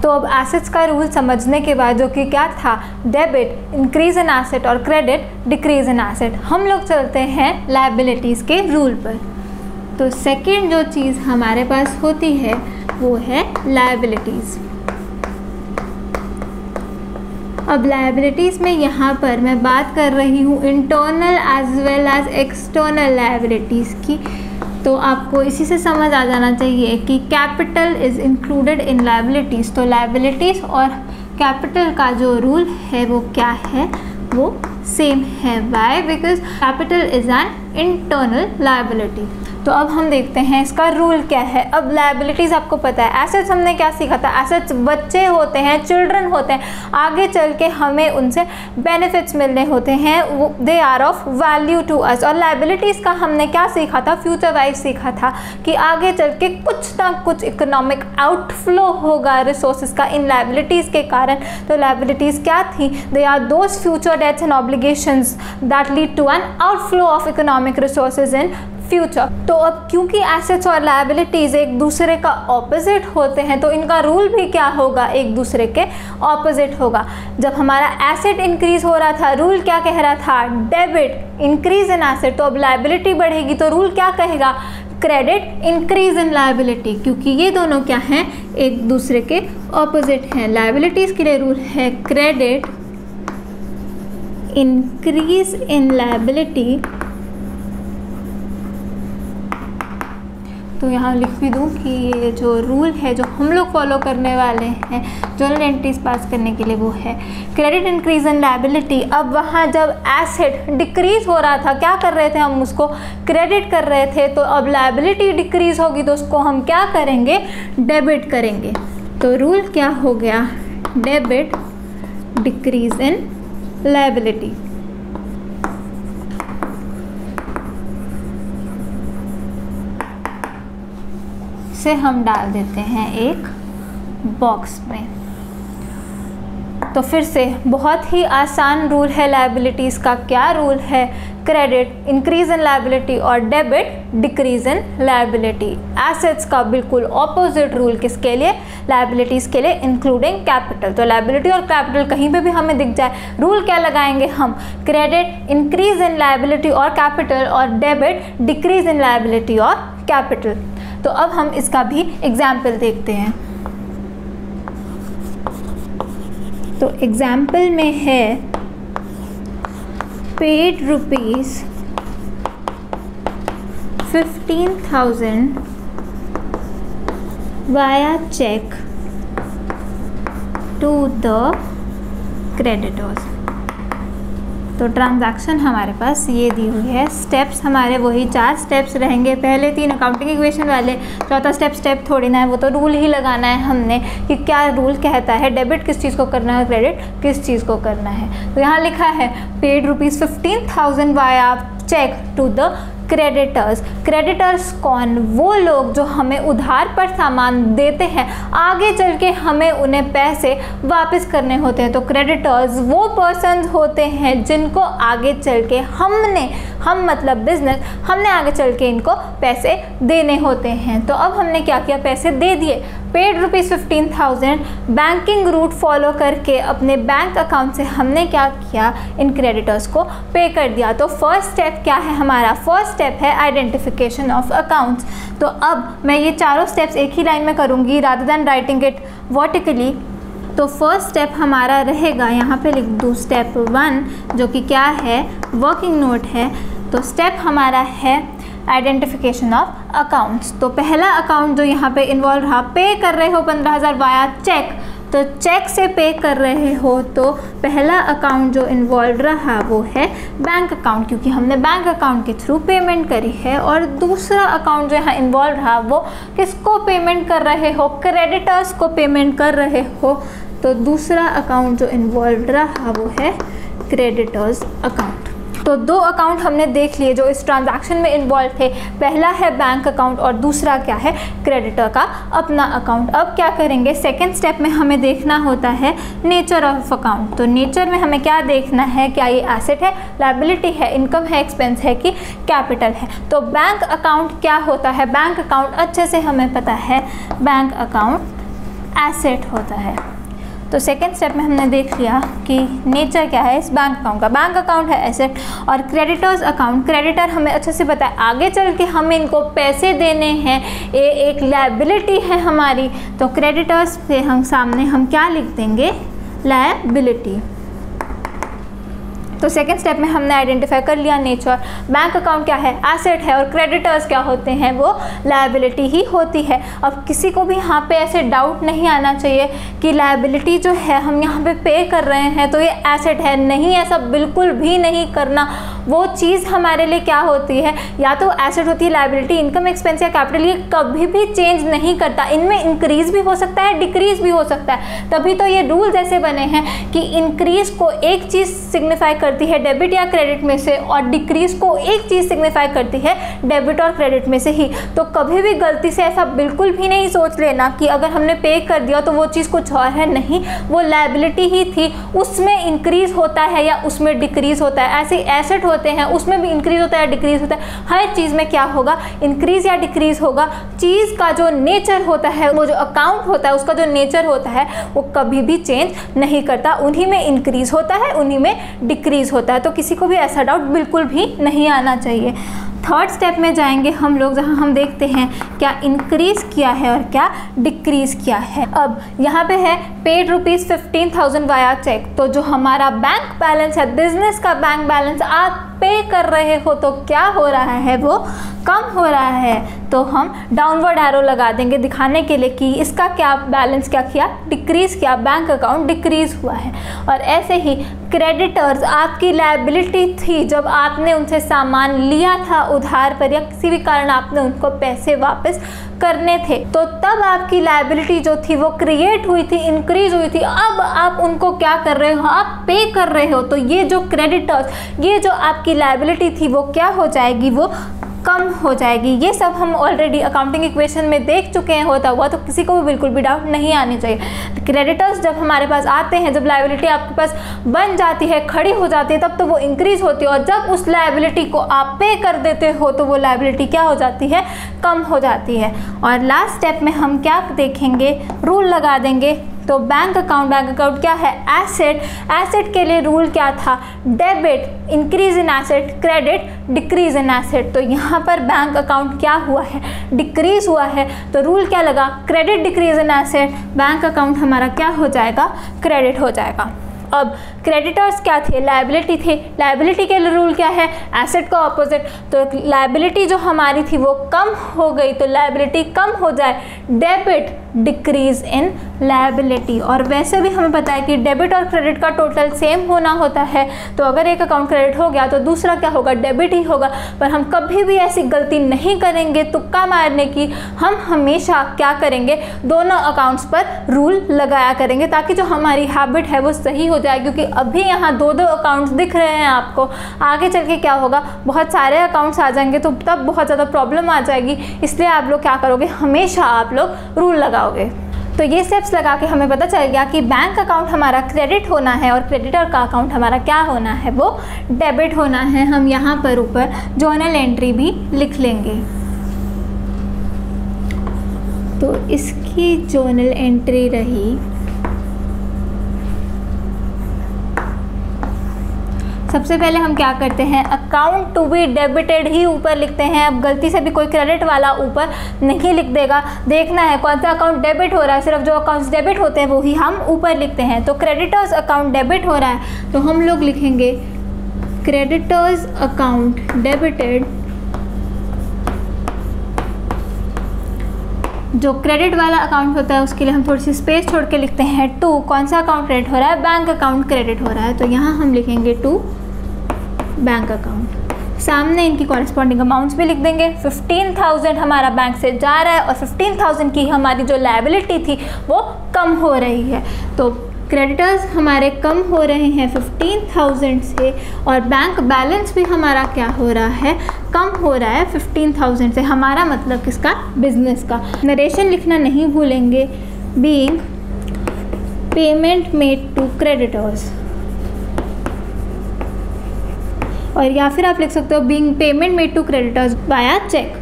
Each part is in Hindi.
तो अब एसेट्स का रूल समझने के बाद, जो कि क्या था, डेबिट इंक्रीज इन एसेट और क्रेडिट डिक्रीज इन एसेट, हम लोग चलते हैं लायबिलिटीज़ के रूल पर। तो सेकेंड जो चीज़ हमारे पास होती है वो है लायबिलिटीज़। अब लायबिलिटीज़ में यहाँ पर मैं बात कर रही हूँ internal as well as external liabilities की। तो आपको इसी से समझ आ जाना चाहिए कि capital is included in liabilities. तो लायबिलिटीज़ और कैपिटल का जो रूल है वो क्या है, वो सेम है। Why? Because capital is an internal liability. तो अब हम देखते हैं इसका रूल क्या है। अब लायबिलिटीज़ आपको पता है, एसेट्स हमने क्या सीखा था, एसेट्स बच्चे होते हैं, चिल्ड्रन होते हैं, आगे चल के हमें उनसे बेनिफिट्स मिलने होते हैं, they are of value to us. और लायबिलिटीज़ का हमने क्या सीखा था, फ्यूचर वाइज सीखा था कि आगे चल के कुछ ना कुछ इकोनॉमिक आउटफ्लो होगा रिसोर्सेज का इन लायबिलिटीज़ के कारण। तो लायबिलिटीज़ क्या थी, they are those future debts and obligations that lead to an outflow of economic resources in future. तो अब क्योंकि एसेट्स और लायबिलिटीज़ एक दूसरे का ऑपोजिट होते हैं, तो इनका रूल भी क्या होगा, एक दूसरे के ऑपोजिट होगा। जब हमारा एसेट इंक्रीज हो रहा था, रूल क्या कह रहा था, डेबिट इंक्रीज इन एसेट। तो अब लायबिलिटी बढ़ेगी तो रूल क्या कहेगा, क्रेडिट इंक्रीज इन लायबिलिटी, क्योंकि ये दोनों क्या हैं, एक दूसरे के ऑपोजिट हैं। लायबिलिटीज़ के लिए रूल है क्रेडिट इंक्रीज इन लायबिलिटी। तो यहाँ लिख भी दूँ कि ये जो रूल है जो हम लोग फॉलो करने वाले हैं जर्नल एंट्रीज पास करने के लिए, वो है क्रेडिट इंक्रीज इन लायबिलिटी। अब वहाँ जब एसेट डिक्रीज हो रहा था, क्या कर रहे थे हम, उसको क्रेडिट कर रहे थे। तो अब लायबिलिटी डिक्रीज होगी तो उसको हम क्या करेंगे, डेबिट करेंगे। तो रूल क्या हो गया, डेबिट डिक्रीज इन लायबिलिटी। से हम डाल देते हैं एक बॉक्स में। तो फिर से बहुत ही आसान रूल है लायबिलिटीज़ का। क्या रूल है, क्रेडिट इंक्रीज इन लायबिलिटी और debit decrease in liability. Assets का बिल्कुल ऑपोजिट रूल किसके लिए, लायबिलिटीज़ के लिए, इंक्लूडिंग कैपिटल। तो लायबिलिटी और कैपिटल कहीं पे भी हमें दिख जाए, रूल क्या लगाएंगे हम, क्रेडिट इंक्रीज इन लायबिलिटी और कैपिटल और डेबिट डिक्रीज इन लायबिलिटी और कैपिटल। तो अब हम इसका भी एग्जाम्पल देखते हैं। तो एग्जाम्पल में है paid rupees 15,000 via cheque to the creditors. तो ट्रांजैक्शन हमारे पास ये दी हुई है, स्टेप्स हमारे वही 4 स्टेप्स रहेंगे, पहले 3 अकाउंटिंग इक्वेशन वाले, चौथा स्टेप थोड़ी ना है, वो तो रूल ही लगाना है हमने कि क्या रूल कहता है, डेबिट किस चीज़ को करना है, क्रेडिट किस चीज़ को करना है। तो यहाँ लिखा है paid rupees 15,000 via cheque to the creditors. Creditors कौन, वो लोग जो हमें उधार पर सामान देते हैं, आगे चल के हमें उन्हें पैसे वापस करने होते हैं। तो क्रेडिटर्स वो पर्सन्स होते हैं जिनको आगे चल के हम मतलब बिजनेस, हमने आगे चल के इनको पैसे देने होते हैं। तो अब हमने क्या किया, पैसे दे दिए, paid rupees 15,000 banking route follow करके अपने बैंक अकाउंट से हमने क्या किया, इन क्रेडिटर्स को पे कर दिया। तो फर्स्ट स्टेप क्या है हमारा, फर्स्ट स्टेप है आइडेंटिफिकेशन ऑफ अकाउंट्स। तो अब मैं ये चारों स्टेप्स एक ही लाइन में करूँगी rather than writing it vertically. तो फर्स्ट स्टेप हमारा रहेगा, यहाँ पे लिख दूँ स्टेप 1 जो कि क्या है, वर्किंग नोट है। तो स्टेप हमारा है आइडेंटिफिकेशन ऑफ अकाउंट्स। तो पहला अकाउंट जो यहाँ पे इन्वॉल्व रहा, पे कर रहे हो 15,000 वाया चेक, तो चेक से पे कर रहे हो, तो पहला अकाउंट जो इन्वॉल्व रहा वो है बैंक अकाउंट, क्योंकि हमने बैंक अकाउंट के थ्रू पेमेंट करी है। और दूसरा अकाउंट जो यहाँ इन्वॉल्व रहा वो किसको पेमेंट कर रहे हो, क्रेडिटर्स को पेमेंट कर रहे हो। तो दूसरा अकाउंट जो इन्वॉल्व रहा वो है क्रेडिटर्स अकाउंट। तो 2 अकाउंट हमने देख लिए जो इस ट्रांजैक्शन में इन्वॉल्व थे, पहला है बैंक अकाउंट और दूसरा क्या है, क्रेडिटर का अपना अकाउंट। अब क्या करेंगे, सेकेंड स्टेप में हमें देखना होता है नेचर ऑफ अकाउंट। तो नेचर में हमें क्या देखना है, क्या ये एसेट है, लायबिलिटी है, इनकम है, एक्सपेंस है कि कैपिटल है। तो बैंक अकाउंट क्या होता है, बैंक अकाउंट अच्छे से हमें पता है, बैंक अकाउंट एसेट होता है। तो सेकेंड स्टेप में हमने देख लिया कि नेचर क्या है इस बैंक अकाउंट का। बैंक अकाउंट है एसेट, और क्रेडिटर्स अकाउंट, क्रेडिटर हमें अच्छे से पता है आगे चल के हमें इनको पैसे देने हैं, ये एक लायबिलिटी है हमारी। तो क्रेडिटर्स पे हम सामने हम क्या लिख देंगे, लायबिलिटी। तो सेकेंड स्टेप में हमने आइडेंटिफाई कर लिया नेचर, बैंक अकाउंट क्या है, एसेट है, और क्रेडिटर्स क्या होते हैं, वो लायबिलिटी ही होती है। अब किसी को भी यहाँ पे ऐसे डाउट नहीं आना चाहिए कि लायबिलिटी जो है हम यहाँ पे पे कर रहे हैं तो ये एसेट है, नहीं, ऐसा बिल्कुल भी नहीं करना। वो चीज़ हमारे लिए क्या होती है, या तो एसेट होती है लायबिलिटी, इनकम, एक्सपेंस या कैपिटल, ये कभी भी चेंज नहीं करता। इनमें इंक्रीज भी हो सकता है, डिक्रीज भी हो सकता है। तभी तो ये रूल जैसे बने हैं कि इंक्रीज को एक चीज़ सिग्निफाई करती है डेबिट या क्रेडिट में से, और डिक्रीज को एक चीज़ सिग्निफाई करती है डेबिट और क्रेडिट में से ही। तो कभी भी गलती से ऐसा बिल्कुल भी नहीं सोच लेना कि अगर हमने पे कर दिया तो वो चीज़ कुछ और है, नहीं, वो लायबिलिटी ही थी, उसमें इंक्रीज होता है या उसमें डिक्रीज होता है। ऐसे एसेट होते हैं उसमें भी इंक्रीज होता है, डिक्रीज होता है। हर चीज़ में क्या होगा, इंक्रीज या डिक्रीज होगा। चीज़ का जो नेचर होता है, वो जो अकाउंट होता है उसका जो नेचर होता है वो कभी भी चेंज नहीं करता। उन्हीं में इंक्रीज होता है, उन्हीं में डिक्रीज होता है। तो किसी को भी ऐसा डाउट बिल्कुल भी नहीं आना चाहिए। थर्ड स्टेप में जाएंगे हम लोग, जहां हम देखते हैं क्या इंक्रीज किया है और क्या डिक्रीज किया है। अब यहाँ पे है पेड ₹15,000 वाया चेक। तो जो हमारा बैंक बैलेंस है, बिजनेस का बैंक बैलेंस आप पे कर रहे हो तो क्या हो रहा है, वो कम हो रहा है। तो हम डाउनवर्ड एरो लगा देंगे दिखाने के लिए कि इसका क्या बैलेंस क्या किया, डिक्रीज किया, बैंक अकाउंट डिक्रीज हुआ है। और ऐसे ही क्रेडिटर्स आपकी लायबिलिटी थी, जब आपने उनसे सामान लिया था उधार पर या किसी भी कारण आपने उनको पैसे वापस करने थे, तो तब आपकी लायबिलिटी जो थी वो क्रिएट हुई थी, इंक्रीज हुई थी। अब आप उनको क्या कर रहे हो, आप पे कर रहे हो। तो ये जो क्रेडिटर्स, ये जो आपकी लायबिलिटी थी वो क्या हो जाएगी, वो कम हो जाएगी। ये सब हम ऑलरेडी अकाउंटिंग इक्वेशन में देख चुके हैं होता हुआ, तो किसी को भी बिल्कुल भी डाउट नहीं आनी चाहिए। क्रेडिटर्स जब हमारे पास आते हैं, जब लायबिलिटी आपके पास बन जाती है, खड़ी हो जाती है, तब तो वो इंक्रीज होती है, और जब उस लायबिलिटी को आप पे कर देते हो तो वो लायबिलिटी क्या हो जाती है, कम हो जाती है। और लास्ट स्टेप में हम क्या देखेंगे, रूल लगा देंगे। तो बैंक अकाउंट क्या है, एसेट। एसेट के लिए रूल क्या था, debit increase in asset, credit decrease in asset. तो यहाँ पर बैंक अकाउंट क्या हुआ है, डिक्रीज हुआ है। तो रूल क्या लगा, credit decrease in asset, bank account हमारा क्या हो जाएगा, क्रेडिट हो जाएगा। अब क्रेडिटर्स क्या थे, लायबिलिटी थे। लायबिलिटी के लिए रूल क्या है, एसेट का ऑपोजिट। तो लायबिलिटी जो हमारी थी वो कम हो गई, तो लायबिलिटी कम हो जाए, डेबिट डिक्रीज इन लायबिलिटी। और वैसे भी हमें पता है कि डेबिट और क्रेडिट का टोटल सेम होना होता है। तो अगर एक अकाउंट क्रेडिट हो गया तो दूसरा क्या होगा, डेबिट ही होगा। पर हम कभी भी ऐसी गलती नहीं करेंगे तुक्का मारने की। हम हमेशा क्या करेंगे, दोनों अकाउंट्स पर रूल लगाया करेंगे ताकि जो हमारी हैबिट है वो सही हो जाए। क्योंकि अभी यहाँ दो अकाउंट्स दिख रहे हैं आपको, आगे चल के क्या होगा, बहुत सारे अकाउंट्स आ जाएंगे तो तब बहुत ज़्यादा प्रॉब्लम आ जाएगी। इसलिए आप लोग क्या करोगे, हमेशा आप लोग रूल लगाओगे। तो ये स्टेप्स लगा के हमें पता चल गया कि बैंक अकाउंट हमारा क्रेडिट होना है और क्रेडिटर का अकाउंट हमारा क्या होना है, वो डेबिट होना है। हम यहाँ पर ऊपर जर्नल एंट्री भी लिख लेंगे। तो इसकी जर्नल एंट्री रही, सबसे पहले हम क्या करते हैं, अकाउंट टू बी डेबिटेड ही ऊपर लिखते हैं। अब गलती से भी कोई क्रेडिट वाला ऊपर नहीं लिख देगा, देखना है कौन सा अकाउंट डेबिट हो रहा है। सिर्फ जो अकाउंट्स डेबिट होते हैं वो ही हम ऊपर लिखते हैं। तो क्रेडिटर्स अकाउंट डेबिट हो रहा है तो हम लोग लिखेंगे क्रेडिटर्स अकाउंट डेबिटेड। जो क्रेडिट वाला अकाउंट होता है उसके लिए हम थोड़ी सी स्पेस छोड़ के लिखते हैं टू। कौन सा अकाउंट क्रेडिट हो रहा है, बैंक अकाउंट क्रेडिट हो रहा है, तो यहाँ हम लिखेंगे टू बैंक अकाउंट। सामने इनकी कॉरेस्पॉन्डिंग अमाउंट्स भी लिख देंगे। 15,000 हमारा बैंक से जा रहा है और 15,000 की हमारी जो लायबिलिटी थी वो कम हो रही है। तो क्रेडिटर्स हमारे कम हो रहे हैं 15,000 से, और बैंक बैलेंस भी हमारा क्या हो रहा है, कम हो रहा है 15,000 से। हमारा मतलब किसका, बिजनेस का। नरेशन लिखना नहीं भूलेंगे, being payment made to creditors, और या फिर आप लिख सकते हो being payment made to creditors via cheque.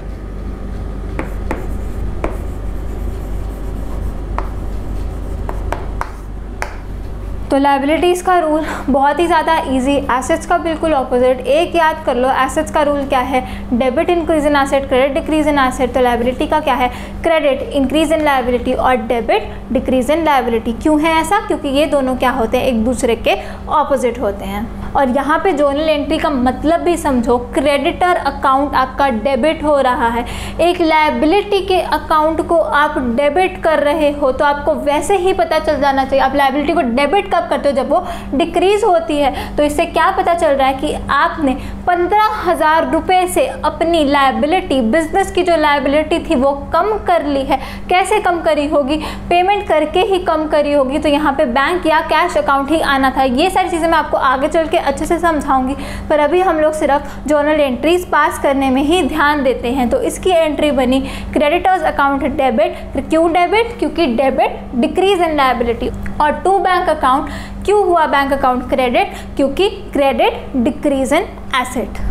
तो लायबिलिटीज़ का रूल बहुत ही ज़्यादा इजी, एसेट्स का बिल्कुल ऑपोजिट। एक याद कर लो, एसेट्स का रूल क्या है, debit increase in asset, credit decrease in asset. तो लायबिलिटी का क्या है, क्रेडिट इंक्रीज इन लायबिलिटी और डेबिट डिक्रीज इन लायबिलिटी। क्यों है ऐसा, क्योंकि ये दोनों क्या होते हैं, एक दूसरे के ऑपोजिट होते हैं। और यहाँ पे जर्नल एंट्री का मतलब भी समझो, क्रेडिटर अकाउंट आपका डेबिट हो रहा है, एक लायबिलिटी के अकाउंट को आप डेबिट कर रहे हो, तो आपको वैसे ही पता चल जाना चाहिए। आप लायबिलिटी को डेबिट कब करते हो, जब वो डिक्रीज होती है। तो इससे क्या पता चल रहा है कि आपने 15,000 रुपये से अपनी लायबिलिटी, बिजनेस की जो लायबिलिटी थी वो कम कर ली है। कैसे कम करी होगी, पेमेंट करके ही कम करी होगी। तो यहाँ पे बैंक या कैश अकाउंट ही आना था। ये सारी चीज़ें मैं आपको आगे चल के अच्छे से समझाऊंगी, पर अभी हम लोग सिर्फ जर्नल एंट्रीज पास करने में ही ध्यान देते हैं। तो इसकी एंट्री बनी क्रेडिटर्स अकाउंट डेबिट। क्यों डेबिट, क्योंकि डेबिट डिक्रीज इन लायबिलिटी। और टू बैंक अकाउंट, क्यों हुआ बैंक अकाउंट क्रेडिट, क्योंकि क्रेडिट डिक्रीज इन एसेट।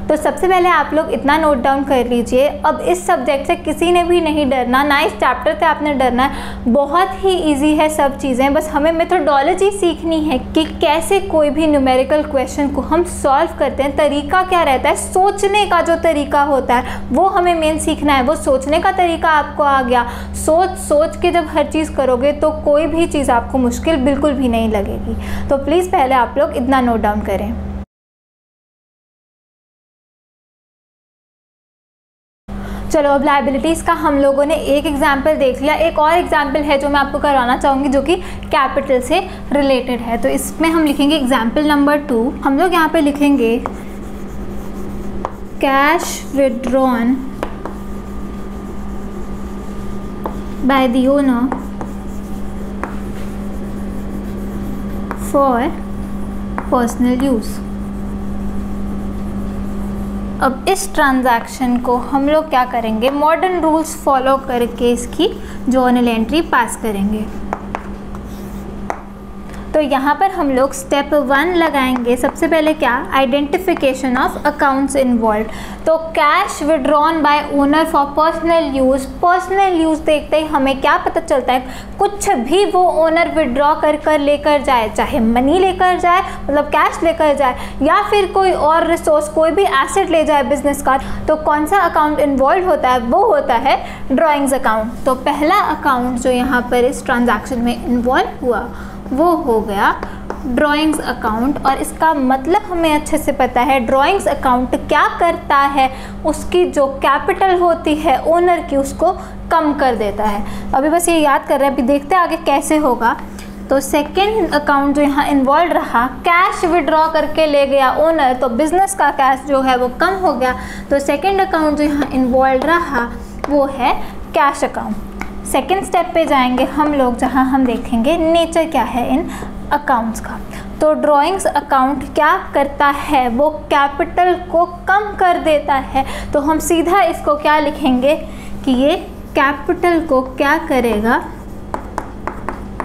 तो सबसे पहले आप लोग इतना नोट डाउन कर लीजिए। अब इस सब्जेक्ट से किसी ने भी नहीं डरना, ना इस चैप्टर से आपने डरना है। बहुत ही इजी है सब चीज़ें, बस हमें मेथोडोलॉजी सीखनी है कि कैसे कोई भी न्यूमेरिकल क्वेश्चन को हम सॉल्व करते हैं। तरीका क्या रहता है, सोचने का जो तरीका होता है वो हमें मेन सीखना है। वो सोचने का तरीका आपको आ गया, सोच के जब हर चीज़ करोगे तो कोई भी चीज़ आपको मुश्किल बिल्कुल भी नहीं लगेगी। तो प्लीज़ पहले आप लोग इतना नोट डाउन करें। चलो, अब लायबिलिटीज़ का हम लोगों ने एक एग्जाम्पल देख लिया। एक और एग्जाम्पल है जो मैं आपको करवाना चाहूँगी, जो कि कैपिटल से रिलेटेड है। तो इसमें हम लिखेंगे एग्जाम्पल नंबर 2। हम लोग यहाँ पे लिखेंगे cash withdrawn by the owner for personal use. अब इस ट्रांजैक्शन को हम लोग क्या करेंगे, मॉडर्न रूल्स फॉलो करके इसकी जर्नल एंट्री पास करेंगे। तो यहाँ पर हम लोग स्टेप 1 लगाएंगे। सबसे पहले क्या, आइडेंटिफिकेशन ऑफ अकाउंट्स इन्वॉल्व। तो cash withdrawn bye owner for personal use. Personal use देखते ही हमें क्या पता चलता है, कुछ भी वो ओनर विड्रॉ कर लेकर जाए, चाहे मनी लेकर जाए, मतलब कैश लेकर जाए, या फिर कोई और रिसोर्स, कोई भी एसेट ले जाए बिजनेस का, तो कौन सा अकाउंट इन्वॉल्व होता है, वो होता है ड्राइंग्स अकाउंट। तो पहला अकाउंट जो यहाँ पर इस ट्रांजैक्शन में इन्वॉल्व हुआ वो हो गया ड्राइंग्स अकाउंट। और इसका मतलब हमें अच्छे से पता है, ड्राइंग्स अकाउंट क्या करता है, उसकी जो कैपिटल होती है ओनर की, उसको कम कर देता है। अभी बस ये याद कर रहे हैं, अभी देखते हैं आगे कैसे होगा। तो सेकेंड अकाउंट जो यहाँ इन्वॉल्व रहा, कैश विड्रॉ करके ले गया ओनर, तो बिजनेस का कैश जो है वो कम हो गया। तो सेकेंड अकाउंट जो यहाँ इन्वॉल्व रहा वो है कैश अकाउंट। सेकेंड स्टेप पे जाएंगे हम लोग, जहाँ हम देखेंगे नेचर क्या है इन अकाउंट्स का। तो ड्राइंग्स अकाउंट क्या करता है, वो कैपिटल को कम कर देता है। तो हम सीधा इसको क्या लिखेंगे कि ये कैपिटल को क्या करेगा,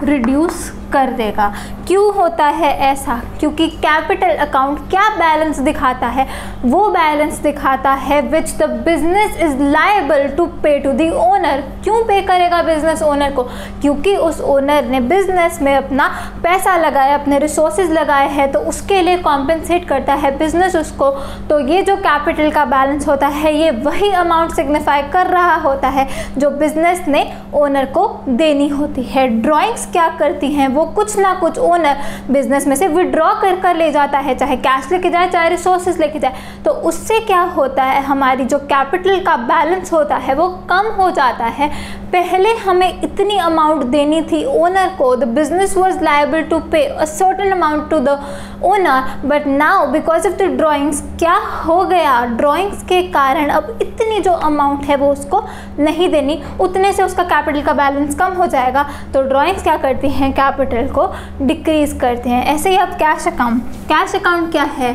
रिड्यूस कर देगा। क्यों होता है ऐसा, क्योंकि कैपिटल अकाउंट क्या बैलेंस दिखाता है, वो बैलेंस दिखाता है which the business is liable to pay to the owner. क्यों पे करेगा बिजनेस ओनर को, क्योंकि उस ओनर ने बिजनेस में अपना पैसा लगाया, अपने रिसोर्सेज लगाए हैं, तो उसके लिए कॉम्पेंसेट करता है बिजनेस उसको। तो ये जो कैपिटल का बैलेंस होता है, ये वही अमाउंट सिग्निफाई कर रहा होता है जो बिजनेस ने ओनर को देनी होती है। ड्राइंग्स क्या करती हैं, वो कुछ ना कुछ ओनर बिजनेस में से विड्रॉ कर ले जाता है, चाहे कैश लेके जाए, चाहे रिसोर्सेज लेके जाए। तो उससे क्या होता है, हमारी जो कैपिटल का बैलेंस होता है वो कम हो जाता है। पहले हमें इतनी अमाउंट देनी थी ओनर को, the business was liable to pay a certain amount to the owner, but now because of the drawings क्या हो गया, ड्राइंग्स के कारण अब इतनी जो अमाउंट है वो उसको नहीं देनी, उतने से उसका कैपिटल का बैलेंस कम हो जाएगा। तो ड्राइंग्स क्या करती हैं, कैपिटल को डिक्रीज करते हैं। ऐसे ही अब कैश अकाउंट क्या है,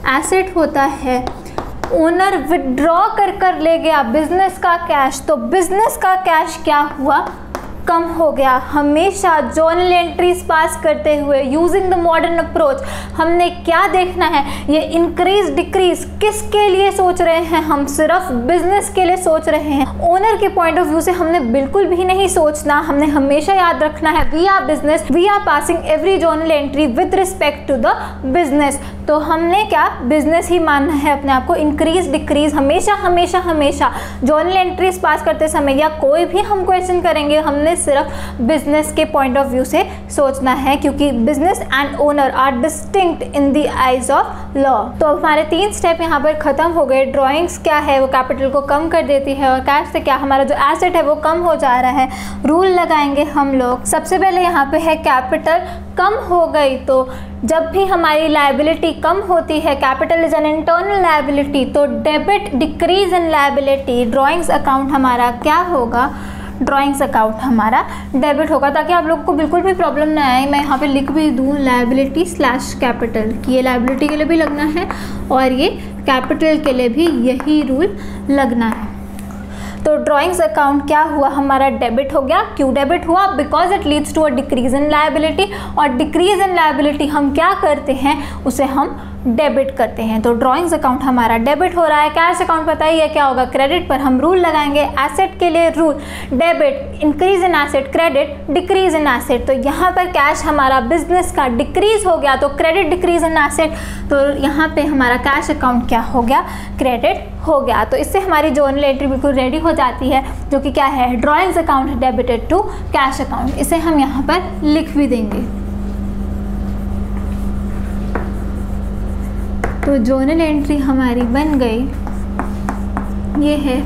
एसेट होता है, ओनर विड्रॉ कर ले गया बिजनेस का कैश, तो बिजनेस का कैश क्या हुआ, कम हो गया। हमेशा जर्नल एंट्रीज पास करते हुए यूजिंग द मॉडर्न अप्रोच हमने क्या देखना है, ये इंक्रीज डिक्रीज किसके लिए सोच रहे हैं, हम सिर्फ बिजनेस के लिए सोच रहे हैं। ओनर के पॉइंट ऑफ व्यू से हमने बिल्कुल भी नहीं सोचना, हमने हमेशा याद रखना है we are business, we are passing every journal entry with respect to the business. तो हमने क्या बिजनेस ही मानना है अपने आप को। इंक्रीज डिक्रीज हमेशा हमेशा हमेशा जर्नल एंट्रीज पास करते समय या कोई भी हम क्वेश्चन करेंगे हमने सिर्फ बिजनेस के पॉइंट ऑफ व्यू से सोचना है, क्योंकि business and owner are distinct in the eyes of law. तो हमारे 3 स्टेप यहाँ पर खत्म हो गए। ड्राइंग्स क्या है वो कैपिटल को कम कर देती है, और कैश से क्या हमारा जो एसेट है वो कम हो जा रहा है। रूल लगाएंगे हम लोग। सबसे पहले यहाँ पे है कैपिटल कम हो गई, तो जब भी हमारी लायबिलिटी कम होती है, capital is an internal liability, तो debit decrease in liability, drawings account हमारा क्या होगा, ड्राइंग्स अकाउंट हमारा डेबिट होगा। ताकि आप लोगों को बिल्कुल भी प्रॉब्लम ना आए, मैं यहाँ पे लिख भी दूँ लायबिलिटी स्लैश कैपिटल कि ये लायबिलिटी के लिए भी लगना है और ये कैपिटल के लिए भी यही रूल लगना है। तो ड्राइंग्स अकाउंट क्या हुआ, हमारा डेबिट हो गया। क्यों डेबिट हुआ, because it leads to a decrease in liability, और डिक्रीज इन लायबिलिटी हम क्या करते हैं, उसे हम डेबिट करते हैं। तो ड्राइंग्स अकाउंट हमारा डेबिट हो रहा है। कैश अकाउंट पता ही है क्या होगा, क्रेडिट। पर हम रूल लगाएंगे एसेट के लिए rule, debit increase in asset, credit decrease in asset. तो यहाँ पर कैश हमारा बिजनेस का डिक्रीज हो गया, तो क्रेडिट डिक्रीज इन एसेट, तो यहाँ पे हमारा कैश अकाउंट क्या हो गया, क्रेडिट हो गया। तो इससे हमारी जर्नल एंट्री बिल्कुल रेडी हो जाती है, जो कि क्या है, drawings account debited to cash account. इसे हम यहाँ पर लिख भी देंगे। तो जर्नल एंट्री हमारी बन गई, ये है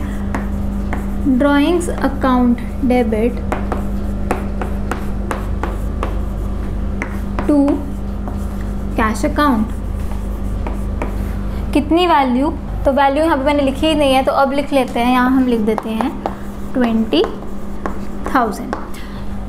drawings account debit to cash account. कितनी वैल्यू, तो वैल्यू यहाँ पे मैंने लिखी ही नहीं है, तो अब लिख लेते हैं, यहाँ हम लिख देते हैं 20,000।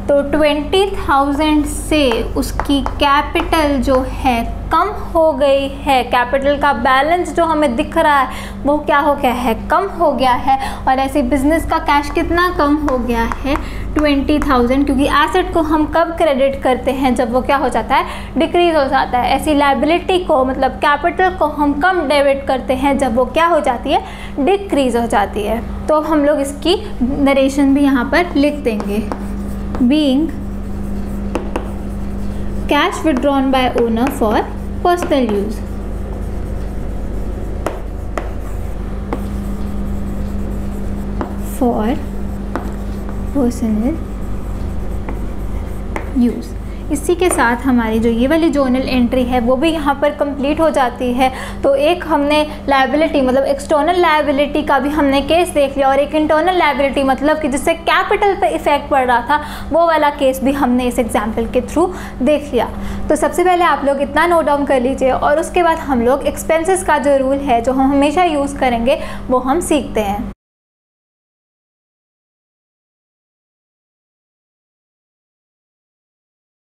तो 20,000 से उसकी कैपिटल जो है कम हो गई है, कैपिटल का बैलेंस जो हमें दिख रहा है वो क्या हो गया है, कम हो गया है। और ऐसे बिजनेस का कैश कितना कम हो गया है, 20,000, क्योंकि एसेट को हम कब क्रेडिट करते हैं, जब वो क्या हो जाता है, डिक्रीज हो जाता है। ऐसी लायबिलिटी को मतलब कैपिटल को हम कम डेबिट करते हैं जब वो क्या हो जाती है, डिक्रीज हो जाती है। तो अब हम लोग इसकी नरेशन भी यहाँ पर लिख देंगे। Being cash withdrawn by owner for personal use. For personal use. इसी के साथ हमारी जो ये वाली जर्नल एंट्री है वो भी यहाँ पर कंप्लीट हो जाती है। तो एक हमने लायबिलिटी मतलब एक्सटर्नल लायबिलिटी का भी हमने केस देख लिया, और एक इंटरनल लायबिलिटी मतलब कि जिससे कैपिटल पे इफेक्ट पड़ रहा था, वो वाला केस भी हमने इस एग्जाम्पल के थ्रू देख लिया। तो सबसे पहले आप लोग इतना नोट डाउन कर लीजिए, और उसके बाद हम लोग एक्सपेंसेस का जो रूल है जो हम हमेशा यूज़ करेंगे वो हम सीखते हैं।